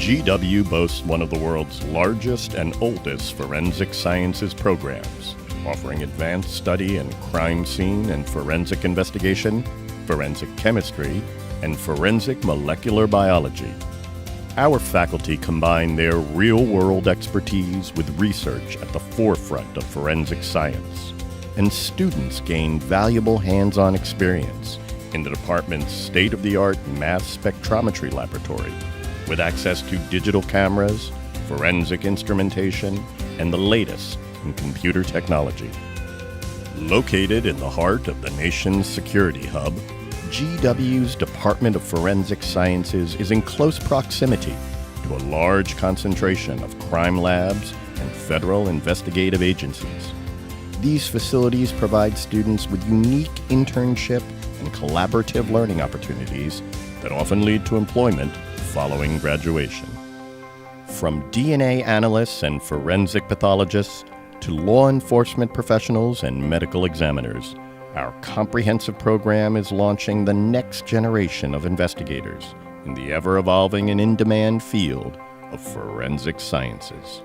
GW boasts one of the world's largest and oldest forensic sciences programs, offering advanced study in crime scene and forensic investigation, forensic chemistry, and forensic molecular biology. Our faculty combine their real-world expertise with research at the forefront of forensic science, and students gain valuable hands-on experience in the department's state-of-the-art mass spectrometry laboratory, with access to digital cameras, forensic instrumentation, and the latest in computer technology. Located in the heart of the nation's security hub, GW's Department of Forensic Sciences is in close proximity to a large concentration of crime labs and federal investigative agencies. These facilities provide students with unique internship and collaborative learning opportunities that often lead to employment following graduation. From DNA analysts and forensic pathologists to law enforcement professionals and medical examiners, our comprehensive program is launching the next generation of investigators in the ever-evolving and in-demand field of forensic sciences.